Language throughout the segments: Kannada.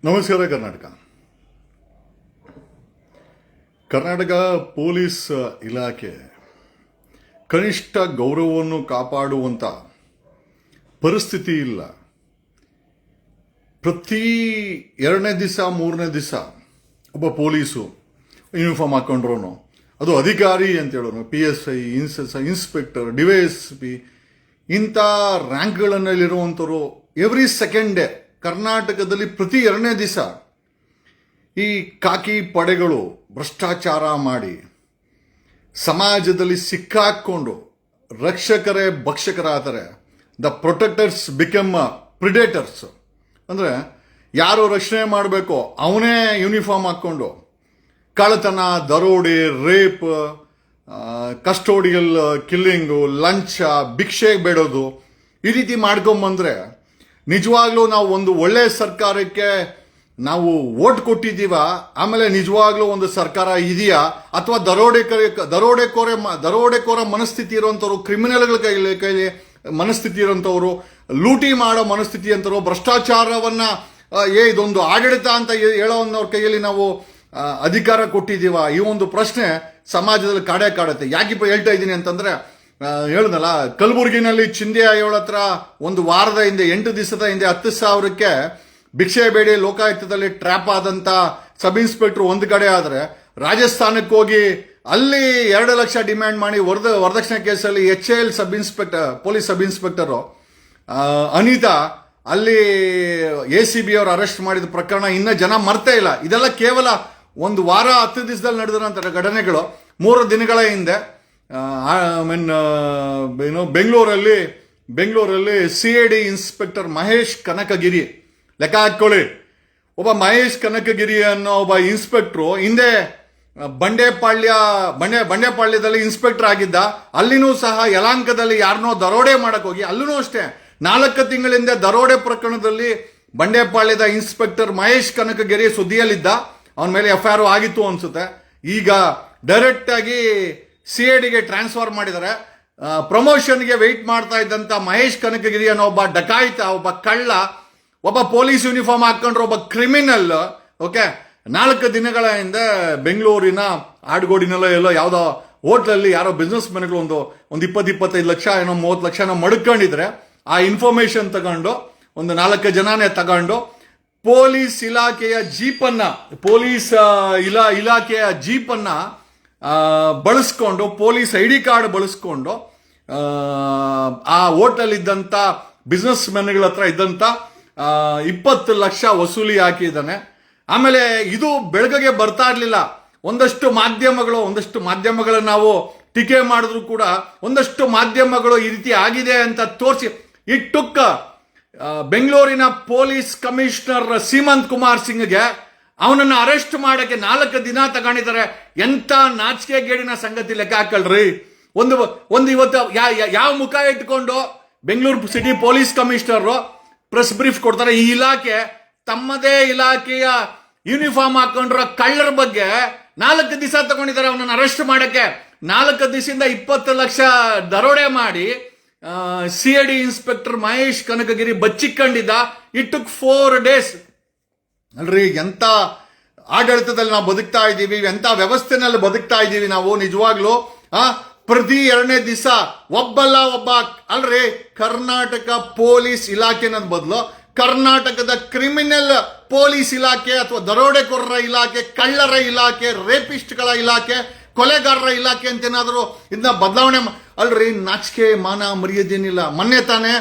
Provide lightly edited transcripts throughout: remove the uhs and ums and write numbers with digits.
ನಮಸ್ಕಾರ. ಕರ್ನಾಟಕ ಪೊಲೀಸ್ ಇಲಾಖೆ ಕನಿಷ್ಠ ಗೌರವವನ್ನು ಕಾಪಾಡುವಂಥ ಪರಿಸ್ಥಿತಿ ಇಲ್ಲ. ಪ್ರತಿ 2ನೇ ದಿವಸ 3ನೇ ದಿವಸ ಒಬ್ಬ ಪೊಲೀಸು ಯೂನಿಫಾರ್ಮ್ ಹಾಕೊಂಡ್ರು, ಅದು ಅಧಿಕಾರಿ ಅಂತ ಹೇಳೋನು, PSI, ಇನ್ಸ್ಪೆಕ್ಟರ್, DYSP ಇಂಥ ರ್ಯಾಂಕ್ಗಳನ್ನಲ್ಲಿರುವಂಥವ್ರು ಎವ್ರಿ ಸೆಕೆಂಡ್ ಡೇ ಕರ್ನಾಟಕದಲ್ಲಿ ಪ್ರತಿ 2ನೇ ದಿವಸ ಈ ಕಾಕಿ ಪಡೆಗಳು ಭ್ರಷ್ಟಾಚಾರ ಮಾಡಿ ಸಮಾಜದಲ್ಲಿ ಸಿಕ್ಕಾಕೊಂಡು ರಕ್ಷಕರೇ ಭಕ್ಷಕರಾದರೆ ದ ಪ್ರೊಟೆಕ್ಟರ್ಸ್ ಬಿಕಮ್ ಪ್ರಿಡೇಟರ್ಸ್. ಅಂದರೆ ಯಾರು ರಕ್ಷಣೆ ಮಾಡಬೇಕೋ ಅವನೇ ಯೂನಿಫಾರ್ಮ್ ಹಾಕ್ಕೊಂಡು ಕಳ್ಳತನ, ದರೋಡೆ, ರೇಪ್, ಕಸ್ಟೋಡಿಯಲ್ ಕಿಲ್ಲಿಂಗು, ಲಂಚ, ಭಿಕ್ಷೆಗೆ ಬೇಡೋದು ಈ ರೀತಿ ಮಾಡ್ಕೊಂಬಂದ್ರೆ ನಿಜವಾಗ್ಲೂ ನಾವು ಒಂದು ಒಳ್ಳೆ ಸರ್ಕಾರಕ್ಕೆ ನಾವು ವೋಟ್ ಕೊಟ್ಟಿದ್ದೀವ? ಆಮೇಲೆ ನಿಜವಾಗ್ಲೂ ಒಂದು ಸರ್ಕಾರ ಇದೆಯಾ? ಅಥವಾ ದರೋಡೆಕೋರ ಮನಸ್ಥಿತಿ ಇರುವಂಥವ್ರು, ಕ್ರಿಮಿನಲ್ಗಳ ಕೈಲಿ ಮನಸ್ಥಿತಿ ಇರುವಂಥವ್ರು, ಲೂಟಿ ಮಾಡೋ ಮನಸ್ಥಿತಿ ಅಂತವ್ರು, ಭ್ರಷ್ಟಾಚಾರವನ್ನ ಇದೊಂದು ಆಡಳಿತ ಅಂತ ಹೇಳೋವ್ರ ಕೈಯಲ್ಲಿ ನಾವು ಅಧಿಕಾರ ಕೊಟ್ಟಿದ್ದೀವ? ಈ ಒಂದು ಪ್ರಶ್ನೆ ಸಮಾಜದಲ್ಲಿ ಕಾಡುತ್ತೆ. ಯಾಕಿಪ್ಪ ಹೇಳ್ತಾ ಇದ್ದೀನಿ ಅಂತಂದ್ರೆ, ಹೇಳುದಲ್ಲ, ಕಲಬುರಗಿನಲ್ಲಿ ಚಿಂದೆ ಅಯ್ಯೋಳ ಹತ್ರ ಒಂದು ವಾರದ ಹಿಂದೆ 8 ದಿವಸದ ಹಿಂದೆ 10,000ಕ್ಕೆ ಭಿಕ್ಷೆ ಬೇಡಿ ಲೋಕಾಯುಕ್ತದಲ್ಲಿ ಟ್ರ್ಯಾಪ್ ಆದಂತ ಸಬ್ ಇನ್ಸ್ಪೆಕ್ಟರ್ ಒಂದು ಕಡೆ ಆದ್ರೆ, ರಾಜಸ್ಥಾನಕ್ಕೆ ಹೋಗಿ ಅಲ್ಲಿ 2 ಲಕ್ಷ ಡಿಮ್ಯಾಂಡ್ ಮಾಡಿ ವರದಕ್ಷಿಣೆ ಕೇಸಲ್ಲಿ HAL police sub inspector Anita ಅಲ್ಲಿ ACB ಅವರು ಅರೆಸ್ಟ್ ಮಾಡಿದ ಪ್ರಕರಣ ಇನ್ನ ಜನ ಮರ್ತೇ ಇಲ್ಲ. ಇದೆಲ್ಲ ಕೇವಲ ಒಂದು ವಾರ 10 ದಿವಸದಲ್ಲಿ ನಡೆದಿರೋಂಥ ಘಟನೆಗಳು. 3 ದಿನಗಳ ಹಿಂದೆ ಬೆಂಗಳೂರಲ್ಲಿ CID ಇನ್ಸ್ಪೆಕ್ಟರ್ ಮಹೇಶ್ ಕನಕಗಿರಿ, ಲೆಕ್ಕ ಹಾಕೊಳ್ಳಿ, ಒಬ್ಬ ಮಹೇಶ್ ಕನಕಗಿರಿ ಅನ್ನೋ ಒಬ್ಬ ಇನ್ಸ್ಪೆಕ್ಟ್ರು ಹಿಂದೆ ಬಂಡೆಪಾಳ್ಯದಲ್ಲಿ ಇನ್ಸ್ಪೆಕ್ಟರ್ ಆಗಿದ್ದ. ಅಲ್ಲಿನೂ ಸಹ ಯಲಾಂಕದಲ್ಲಿ ಯಾರನ್ನೋ ದರೋಡೆ ಮಾಡಕ್ ಹೋಗಿ ಅಲ್ಲೂ ಅಷ್ಟೇ 4 ತಿಂಗಳಿಂದ ದರೋಡೆ ಪ್ರಕರಣದಲ್ಲಿ ಬಂಡೆಪಾಳ್ಯದ ಇನ್ಸ್ಪೆಕ್ಟರ್ ಮಹೇಶ್ ಕನಕಗಿರಿ ಸುದ್ದಿಯಲ್ಲಿದ್ದ. ಅವನ ಮೇಲೆ FIR ಆಗಿತ್ತು ಅನ್ಸುತ್ತೆ. ಈಗ ಡೈರೆಕ್ಟ್ ಆಗಿ CIDಗೆ ಟ್ರಾನ್ಸ್ಫರ್ ಮಾಡಿದ್ದಾರೆ. ಪ್ರಮೋಷನ್ಗೆ ವೆಯ್ಟ್ ಮಾಡ್ತಾ ಇದ್ದಂತ ಮಹೇಶ್ ಕನಕಗಿರಿ ಅನ್ನೋ ಒಬ್ಬ ಡಕಾಯಿತ, ಒಬ್ಬ ಕಳ್ಳ, ಒಬ್ಬ ಪೊಲೀಸ್ ಯೂನಿಫಾರ್ಮ್ ಹಾಕೊಂಡ್ರೆ ಒಬ್ಬ ಕ್ರಿಮಿನಲ್. ಓಕೆ, 4 ದಿನಗಳ ಹಿಂದೆ ಬೆಂಗಳೂರಿನ ಆಡ್ಗೋಡಿನಲ್ಲೋ ಎಲ್ಲೋ ಯಾವುದೋ ಹೋಟ್ಲಲ್ಲಿ ಯಾರೋ ಬಿಸ್ನೆಸ್ ಮೆನ್ಗಳು ಒಂದು 20-25 ಲಕ್ಷ ಏನೋ 30 ಲಕ್ಷ ಮಡ್ಕೊಂಡಿದ್ರೆ, ಆ ಇನ್ಫಾರ್ಮೇಶನ್ ತಗೊಂಡು ಒಂದು 4 ಜನನೇ ತಗೊಂಡು ಪೊಲೀಸ್ ಇಲಾಖೆಯ ಜೀಪನ್ನ ಬಳಸ್ಕೊಂಡು, ಪೊಲೀಸ್ ID ಕಾರ್ಡ್ ಬಳಸ್ಕೊಂಡು ಆ ಹೋಟೆಲ್ ಇದ್ದಂತ ಬಿಸ್ನೆಸ್ ಮೆನ್ಗಳ ಹತ್ರ ಇದ್ದಂತ 20 ಲಕ್ಷ ವಸೂಲಿ ಹಾಕಿದ್ದಾನೆ. ಆಮೇಲೆ ಇದು ಬೆಳಗ್ಗೆ ಬರ್ತಾ ಇರ್ಲಿಲ್ಲ. ಒಂದಷ್ಟು ಮಾಧ್ಯಮಗಳು ನಾವು ಟೀಕೆ ಮಾಡಿದ್ರು ಕೂಡ ಒಂದಷ್ಟು ಮಾಧ್ಯಮಗಳು ಈ ರೀತಿ ಆಗಿದೆ ಅಂತ ತೋರಿಸಿ ಇಟ್ಟುಕ್ಕ ಬೆಂಗಳೂರಿನ ಪೊಲೀಸ್ ಕಮಿಷನರ್ ಸೀಮಂತ್ ಕುಮಾರ್ ಸಿಂಗ್ಗೆ ಅವನನ್ನು ಅರೆಸ್ಟ್ ಮಾಡಕ್ಕೆ 4 ದಿನ ತಗೊಂಡಿದ್ದಾರೆ. ಎಂತ ನಾಚಿಕೆಗೇಡಿನ ಸಂಗತಿ ಲೆಕ್ಕ ಹಾಕಳ್ರಿ. ಒಂದು ಇವತ್ತು ಯಾವ ಮುಖ ಇಟ್ಕೊಂಡು Bengaluru city police commissioner press brief ಕೊಡ್ತಾರೆ? ಈ ಇಲಾಖೆ ತಮ್ಮದೇ ಇಲಾಖೆಯ ಯೂನಿಫಾರ್ಮ್ ಹಾಕೊಂಡ್ರ ಕಳ್ಳರ ಬಗ್ಗೆ 4 ದಿವಸ ತಗೊಂಡಿದ್ದಾರೆ ಅವನನ್ನು ಅರೆಸ್ಟ್ ಮಾಡಕ್ಕೆ. 4 ದಿವಸದಿಂದ 20 ಲಕ್ಷ ದರೋಡೆ ಮಾಡಿ CID ಇನ್ಸ್ಪೆಕ್ಟರ್ ಮಹೇಶ್ ಕನಕಗಿರಿ ಬಚ್ಚಿಕೊಂಡಿದ್ದ. It took 4 days. ಅಲ್ರಿ, ಎಂತ ಆಡಳಿತದಲ್ಲಿ ನಾವು ಬದುಕ್ತಾ ಇದ್ದೀವಿ, ಎಂತ ವ್ಯವಸ್ಥೆನಲ್ಲಿ ಬದುಕ್ತಾ ಇದ್ದೀವಿ ನಾವು. ನಿಜವಾಗ್ಲೂ ಪ್ರತಿ 2ನೇ ದಿವಸ ಒಬ್ಬ ಅಲ್ರಿ, ಕರ್ನಾಟಕ ಪೊಲೀಸ್ ಇಲಾಖೆ ಅನ್ನೋದ್ ಬದಲು ಕರ್ನಾಟಕದ ಕ್ರಿಮಿನಲ್ ಪೊಲೀಸ್ ಇಲಾಖೆ ಅಥವಾ ದರೋಡೆಕೋರರ ಇಲಾಖೆ, ಕಳ್ಳರ ಇಲಾಖೆ, ರೇಪಿಸ್ಟ್ಗಳ ಇಲಾಖೆ, ಕೊಲೆಗಾರರ ಇಲಾಖೆ ಅಂತೇನಾದ್ರು ಇದನ್ನ ಬದಲಾವಣೆ ಅಲ್ರಿ. ನಾಚಿಕೆ ಮಾನ ಮರ್ಯಾದೇನಿಲ್ಲ. ಮೊನ್ನೆ ತಾನೇ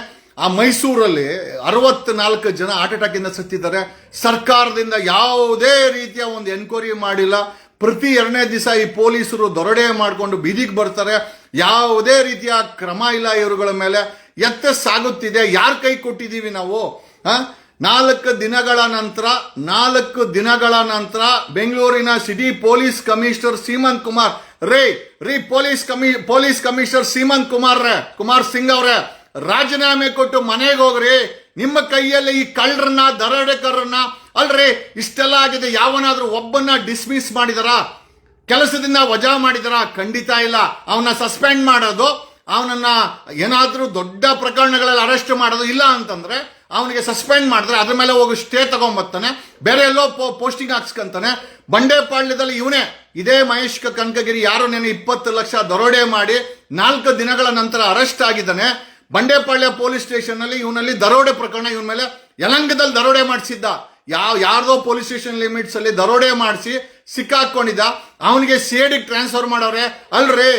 ಆ ಮೈಸೂರಲ್ಲಿ 64 ಜನ ಹಾರ್ಟ್ ಅಟ್ಯಾಕ್ ಇಂದ ಸತ್ತಿದ್ದಾರೆ. ಸರ್ಕಾರದಿಂದ ಯಾವುದೇ ರೀತಿಯ ಒಂದು ಎನ್ಕ್ವೈರಿ ಮಾಡಿಲ್ಲ. ಪ್ರತಿ 2ನೇ ದಿವಸ ಈ ಪೊಲೀಸರು ದರೋಡೆ ಮಾಡಿಕೊಂಡು ಬೀದಿಗೆ ಬರ್ತಾರೆ. ಯಾವುದೇ ರೀತಿಯ ಕ್ರಮ ಇಲ್ಲ ಇವರುಗಳ ಮೇಲೆ. ಸಾಗುತ್ತಿದೆ, ಯಾರ ಕೈ ಕೊಟ್ಟಿದ್ದೀವಿ ನಾವು? 4 ದಿನಗಳ ನಂತರ ಬೆಂಗಳೂರಿನ city police commissioner Seemant Kumar police commissioner Seemant Kumar Singh ಅವರೇ, ರಾಜೀನಾಮೆ ಕೊಟ್ಟು ಮನೆಗೆ ಹೋಗ್ರಿ. ನಿಮ್ಮ ಕೈಯಲ್ಲಿ ಈ ಕಳ್ಳರನ್ನ, ದರೋಡೆಕೋರನ್ನ ಅಲ್ರಿ, ಇಷ್ಟೆಲ್ಲ ಆಗಿದೆ. ಯಾವನಾದ್ರೂ ಒಬ್ಬನ್ನ ಡಿಸ್ಮಿಸ್ ಮಾಡಿದಾರ, ಕೆಲಸದಿಂದ ವಜಾ ಮಾಡಿದಾರ? ಖಂಡಿತ ಇಲ್ಲ. ಅವನ್ನ ಸಸ್ಪೆಂಡ್ ಮಾಡೋದು, ಅವನನ್ನ ಏನಾದ್ರೂ ದೊಡ್ಡ ಪ್ರಕರಣಗಳಲ್ಲಿ ಅರೆಸ್ಟ್ ಮಾಡೋದು ಇಲ್ಲ ಅಂತಂದ್ರೆ ಅವನಿಗೆ ಸಸ್ಪೆಂಡ್ ಮಾಡಿದ್ರೆ ಅದ್ರ ಮೇಲೆ ಹೋಗಿ ಸ್ಟೇ ತಗೊಂಬರ್ತಾನೆ, ಬೇರೆ ಎಲ್ಲೋ ಪೋಸ್ಟಿಂಗ್ ಹಾಕ್ಸ್ಕೊಂತಾನೆ. ಬಂಡೆಪಾಳ್ಯದಲ್ಲಿ ಇವನೇ ಇದೇ ಮಹೇಶ್ ಕನಕಗಿರಿ ಯಾರು ನೆನೆ 20 ಲಕ್ಷ ದರೋಡೆ ಮಾಡಿ 4 ದಿನಗಳ ನಂತರ ಅರೆಸ್ಟ್ ಆಗಿದ್ದಾನೆ. ಬಂಡೆಪಾಳ್ಯ ಪೊಲೀಸ್ ಸ್ಟೇಷನ್ ನಲ್ಲಿ ಇವನಲ್ಲಿ ದರೋಡೆ ಪ್ರಕರಣ, ಇವನ ಮೇಲೆ ಯಲಂಗದಲ್ಲಿ ದರೋಡೆ ಮಾಡಿಸಿದ್ದ, ಯಾರ್ದೋ ಪೊಲೀಸ್ ಸ್ಟೇಷನ್ ಲಿಮಿಟ್ಸ್ ಅಲ್ಲಿ ದರೋಡೆ ಮಾಡಿಸಿ ಸಿಕ್ಕಾಕೊಂಡಿದ್ದ. ಅವನಿಗೆ ಸಿಐಡಿಗೆ ಟ್ರಾನ್ಸ್ಫರ್ ಮಾಡವ್ರೆ. ಅಲ್ರಿ,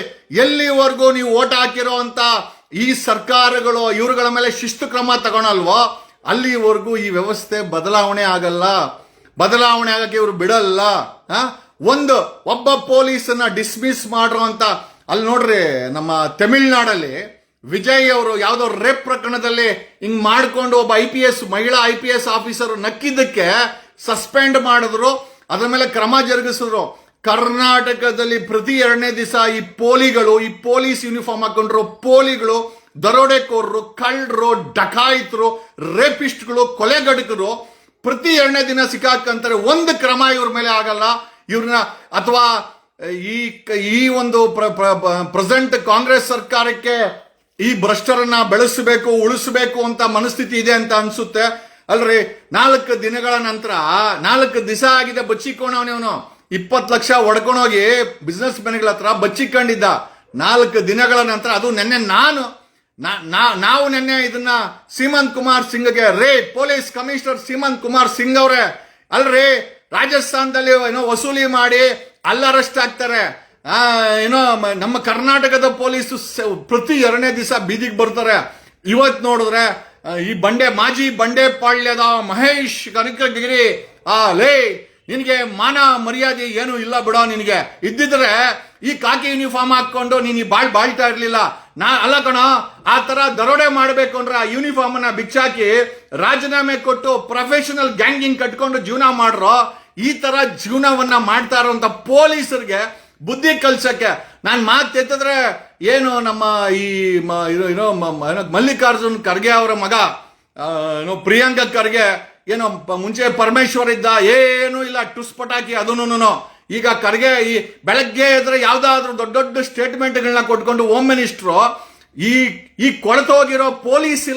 ಎಲ್ಲಿವರೆಗೂ ನೀವು ಓಟ್ ಹಾಕಿರೋ ಅಂತ ಈ ಸರ್ಕಾರಗಳು ಇವ್ರುಗಳ ಮೇಲೆ ಶಿಸ್ತು ಕ್ರಮ ತಗೊಳಲ್ವೋ ಅಲ್ಲಿವರೆಗೂ ಈ ವ್ಯವಸ್ಥೆ ಬದಲಾವಣೆ ಆಗಲ್ಲ. ಬದಲಾವಣೆ ಆಗಕ್ಕೆ ಇವರು ಬಿಡಲ್ಲ. ಒಬ್ಬ ಪೊಲೀಸನ್ನ ಡಿಸ್ಮಿಸ್ ಮಾಡ್ರೋ ಅಂತ ಅಲ್ಲಿ ನೋಡ್ರಿ, ನಮ್ಮ ತಮಿಳ್ನಾಡಲ್ಲಿ ವಿಜಯ್ ಅವರು ಯಾವ್ದೋ ರೇಪ್ ಪ್ರಕರಣದಲ್ಲಿ ಹಿಂಗ್ ಮಾಡ್ಕೊಂಡು ಒಬ್ಬ ಮಹಿಳಾ IPS ಆಫೀಸರ್ ನಕ್ಕಿದ್ದಕ್ಕೆ ಸಸ್ಪೆಂಡ್ ಮಾಡಿದ್ರು, ಅದ್ರ ಮೇಲೆ ಕ್ರಮ ಜರುಗಿಸಿದ್ರು. ಕರ್ನಾಟಕದಲ್ಲಿ ಪ್ರತಿ 2ನೇ ದಿವಸ ಈ ಪೊಲೀಸ್ ಯೂನಿಫಾರ್ಮ್ ಹಾಕೊಂಡ್ರು ಪೋಲಿಗಳು, ದರೋಡೆಕೋರರು, ಕಳ್ಳರು, ಡಕಾಯಿತರು, ರೇಪಿಸ್ಟ್ಗಳು, ಕೊಲೆಗಡಕರು ಪ್ರತಿ 2ನೇ ದಿನ ಸಿಕ್ಕಾಕಂತಾರೆ. ಒಂದು ಕ್ರಮ ಇವ್ರ ಮೇಲೆ ಆಗಲ್ಲ. ಇವ್ರನ್ನ ಅಥವಾ ಈ ಒಂದು ಪ್ರೆಸೆಂಟ್ ಕಾಂಗ್ರೆಸ್ ಸರ್ಕಾರಕ್ಕೆ ಈ ಭ್ರಷ್ಟರನ್ನ ಬೆಳೆಸಬೇಕು, ಉಳಿಸಬೇಕು ಅಂತ ಮನಸ್ಥಿತಿ ಇದೆ ಅಂತ ಅನ್ಸುತ್ತೆ. ಅಲ್ರಿ, 4 ದಿನಗಳ ನಂತರ 4 ದಿವಸ ಆಗಿದೆ ಬಚ್ಚಿಕೊಂಡವನು 20 ಲಕ್ಷ ಹೊಡ್ಕೊಂಡೋಗಿ ಬಿಸ್ನೆಸ್ ಮೆನ್ಗಳ ಹತ್ರ ಬಚ್ಚಿಕೊಂಡಿದ್ದ. 4 ದಿನಗಳ ನಂತರ ಅದು ನೆನ್ನೆ ನಾವು ನೆನ್ನೆ ಇದನ್ನ ಸೀಮಂತ್ ಕುಮಾರ್ ಸಿಂಗ್ಗೆ ಪೊಲೀಸ್ ಕಮಿಷನರ್ ಸೀಮಂತ್ ಕುಮಾರ್ ಸಿಂಗ್ ಅವರೇ, ಅಲ್ರಿ ರಾಜಸ್ಥಾನದಲ್ಲಿ ವಸೂಲಿ ಮಾಡಿ ಅರೆಸ್ಟ್ ಆಗ್ತಾರೆ. ನಮ್ಮ ಕರ್ನಾಟಕದ ಪೊಲೀಸ್ ಪ್ರತಿ 2ನೇ ದಿವಸ ಬೀದಿಗೆ ಬರ್ತಾರೆ. ಇವತ್ ನೋಡಿದ್ರೆ ಈ ಮಾಜಿ ಬಂಡೆಪಾಳ್ಯದ ಮಹೇಶ್ ಕನಕಗಿರಿ ನಿನಗೆ ಮಾನ ಮರ್ಯಾದೆ ಏನು ಇಲ್ಲ ಬಿಡೋ, ನಿನಗೆ ಇದ್ದಿದ್ರೆ ಈ ಕಾಕಿ ಯೂನಿಫಾರ್ಮ್ ಹಾಕೊಂಡು ನೀನು ಬಾಳ್ತಾ ಇರ್ಲಿಲ್ಲ. ಅಲ್ಲ ಕಣೋ, ಆ ತರ ದರೋಡೆ ಮಾಡ್ಬೇಕು ಅಂದ್ರೆ ಆ ಯೂನಿಫಾರ್ಮ್ ಅನ್ನ ಬಿಚ್ಚಾಕಿ ರಾಜೀನಾಮೆ ಕೊಟ್ಟು ಪ್ರೊಫೆಷನಲ್ ಗ್ಯಾಂಗಿಂಗ್ ಕಟ್ಕೊಂಡು ಜೀವನ ಮಾಡ್ರೋ. ಈ ತರ ಜೀವನವನ್ನ ಮಾಡ್ತಾ ಇರೋಂತ ಪೊಲೀಸರಿಗೆ ಬುದ್ಧಿ ಕಲ್ಸಕ್ಕೆ ನಾನು ಮಾತೆತ್ತಿದ್ರೆ ಏನು ನಮ್ಮ ಈ ಮಲ್ಲಿಕಾರ್ಜುನ್ ಖರ್ಗೆ ಅವರ ಮಗ ಪ್ರಿಯಾಂಕ ಖರ್ಗೆ ಏನೋ ಮುಂಚೆ ಪರಮೇಶ್ವರ್ ಇದ್ದ, ಏನು ಇಲ್ಲ ಟುಸ್ ಪಟಾಕಿ ಅದನ್ನು. ಈಗ ಖರ್ಗೆ ಈ ಬೆಳಗ್ಗೆ ಎದ್ರೆ ಯಾವ್ದಾದ್ರು ದೊಡ್ಡ ದೊಡ್ಡ ಸ್ಟೇಟ್ಮೆಂಟ್ಗಳನ್ನ ಕೊಟ್ಕೊಂಡು ಹೋಮ್ ಮಿನಿಸ್ಟ್ರು ಈ ಕೊಳತೋಗಿರೋ ಪೊಲೀಸ್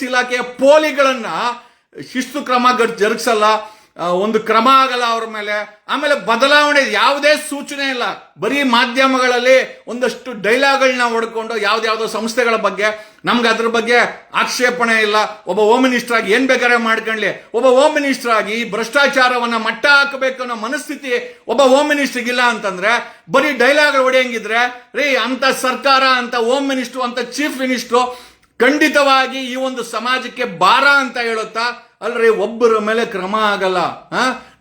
ಇಲಾಖೆಯ ಪೋಲಿಗಳನ್ನ ಶಿಸ್ತು ಕ್ರಮ ಜರುಗಿಸಲ್ಲ, ಒಂದು ಕ್ರಮ ಆಗಲ್ಲ ಅವ್ರ ಮೇಲೆ. ಆಮೇಲೆ ಬದಲಾವಣೆ ಯಾವುದೇ ಸೂಚನೆ ಇಲ್ಲ, ಬರೀ ಮಾಧ್ಯಮಗಳಲ್ಲಿ ಒಂದಷ್ಟು ಡೈಲಾಗ್ಗಳನ್ನ ಹೊಡ್ಕೊಂಡು ಯಾವ್ದಾವ್ದೋ ಸಂಸ್ಥೆಗಳ ಬಗ್ಗೆ ನಮ್ಗೆ ಅದ್ರ ಬಗ್ಗೆ ಆಕ್ಷೇಪಣೆ ಇಲ್ಲ. ಒಬ್ಬ ಹೋಮ್ ಮಿನಿಸ್ಟರ್ ಆಗಿ ಏನ್ ಬೇಕಾದ್ರೆ ಮಾಡ್ಕೊಳ್ಳಿ, ಒಬ್ಬ ಹೋಮ್ ಮಿನಿಸ್ಟರ್ ಆಗಿ ಭ್ರಷ್ಟಾಚಾರವನ್ನ ಮಟ್ಟ ಹಾಕಬೇಕು ಅನ್ನೋ ಮನಸ್ಥಿತಿ ಒಬ್ಬ ಹೋಮ್ ಮಿನಿಸ್ಟರ್ ಇಲ್ಲ ಅಂತಂದ್ರೆ ಬರೀ ಡೈಲಾಗ್ ಹೊಡೆಯಂಗಿದ್ರೆ ಅಂತ ಸರ್ಕಾರ, ಅಂತ ಹೋಮ್ ಮಿನಿಸ್ಟರ್, ಅಂತ ಚೀಫ್ ಮಿನಿಸ್ಟರ್ ಖಂಡಿತವಾಗಿ ಈ ಒಂದು ಸಮಾಜಕ್ಕೆ ಭಾರ ಅಂತ ಹೇಳುತ್ತಾ. ಅಲ್ರಿ, ಒಬ್ಬರ ಮೇಲೆ ಕ್ರಮ ಆಗಲ್ಲ.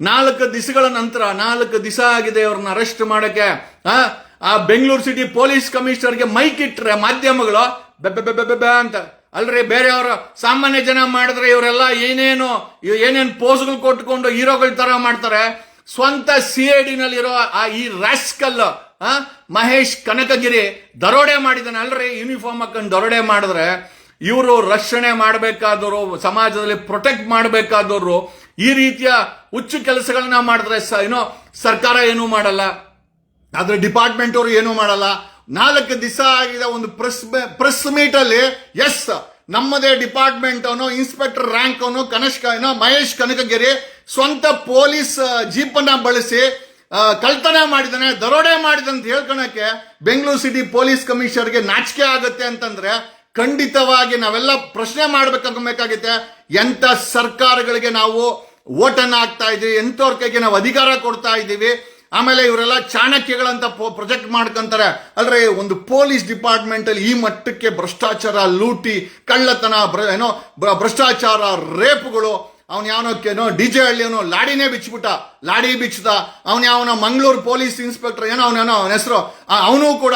4 ದಿವಸಗಳ ನಂತರ 4 ದಿವಸ ಆಗಿದೆ ಅವ್ರನ್ನ ಅರೆಸ್ಟ್ ಮಾಡಕ್ಕೆ. ಆ ಬೆಂಗಳೂರು ಸಿಟಿ ಪೊಲೀಸ್ ಕಮಿಷನರ್ಗೆ ಮೈಕ್ ಇಟ್ರೆ ಮಾಧ್ಯಮಗಳು ಬೆಬ್ಬೆ ಅಂತ. ಅಲ್ರಿ, ಬೇರೆಯವರು ಸಾಮಾನ್ಯ ಜನ ಮಾಡಿದ್ರೆ ಇವರೆಲ್ಲ ಏನೇನು ಪೋಸ್ಗಳು ಕೊಟ್ಕೊಂಡು ಹೀರೋಗಳ ತರ ಮಾಡ್ತಾರೆ. ಸ್ವಂತ CID ನಲ್ಲಿರೋ ಈ ರಾಸ್ಕಲ್ ಮಹೇಶ್ ಕನಕಗಿರಿ ದರೋಡೆ ಮಾಡಿದಾನೆ. ಅಲ್ರಿ, ಯೂನಿಫಾರ್ಮ್ ಹಾಕೊಂಡು ದರೋಡೆ ಮಾಡಿದ್ರೆ ಇವರು ರಕ್ಷಣೆ ಮಾಡಬೇಕಾದವರು, ಸಮಾಜದಲ್ಲಿ ಪ್ರೊಟೆಕ್ಟ್ ಮಾಡಬೇಕಾದವರು ಈ ರೀತಿಯ ಹುಚ್ಚು ಕೆಲಸಗಳನ್ನ ಮಾಡಿದ್ರೆ ಸರ್ಕಾರ ಏನೂ ಮಾಡಲ್ಲ, ಆದ್ರೆ ಡಿಪಾರ್ಟ್ಮೆಂಟ್ ಅವರು ಏನೂ ಮಾಡಲ್ಲ. 4 ದಿವಸ ಆಗಿದೆ ಒಂದು ಪ್ರೆಸ್ ಮೀಟ್ ಅಲ್ಲಿ ನಮ್ಮದೇ ಡಿಪಾರ್ಟ್ಮೆಂಟ್ ಅವನು ಇನ್ಸ್ಪೆಕ್ಟರ್ ರ್ಯಾಂಕ್ ಅವನು ಮಹೇಶ್ ಕನಕಗಿರಿ ಸ್ವಂತ ಪೊಲೀಸ್ ಜೀಪ್ ಅನ್ನ ಬಳಸಿ ಕಳ್ತನ ಮಾಡಿದಾನೆ, ದರೋಡೆ ಮಾಡಿದಂತ ಹೇಳ್ಕೊಳಕ್ಕೆ ಬೆಂಗಳೂರು ಸಿಟಿ ಪೊಲೀಸ್ ಕಮಿಷನರ್ಗೆ ನಾಚಿಕೆ ಆಗುತ್ತೆ ಅಂತಂದ್ರೆ ಖಂಡಿತವಾಗಿ ನಾವೆಲ್ಲ ಪ್ರಶ್ನೆ ಮಾಡ್ಬೇಕಾಗತ್ತೆ. ಎಂತ ಸರ್ಕಾರಗಳಿಗೆ ನಾವು ಓಟನ್ನ ಹಾಕ್ತಾ ಇದೀವಿ, ಎಂತವ್ರ ಕೈಗೆ ನಾವು ಅಧಿಕಾರ ಕೊಡ್ತಾ ಇದ್ದೀವಿ. ಆಮೇಲೆ ಇವರೆಲ್ಲ ಚಾಣಕ್ಯಗಳಂತ ಪ್ರೊಜೆಕ್ಟ್ ಮಾಡ್ಕೊಂತಾರೆ. ಅಲ್ರಿ, ಒಂದು ಪೊಲೀಸ್ ಡಿಪಾರ್ಟ್ಮೆಂಟ್ ಅಲ್ಲಿ ಈ ಮಟ್ಟಕ್ಕೆ ಭ್ರಷ್ಟಾಚಾರ, ಲೂಟಿ, ಕಳ್ಳತನ, ಭ್ರಷ್ಟಾಚಾರ, ರೇಪ್ಗಳು. ಅವನು DJ ಹಳ್ಳಿಯವನು ಲಾಡಿನೇ ಬಿಚ್ಚಿದ. ಅವನ ಮಂಗಳೂರು ಪೊಲೀಸ್ ಇನ್ಸ್ಪೆಕ್ಟರ್ ಅವನ ಹೆಸರು, ಅವನು ಕೂಡ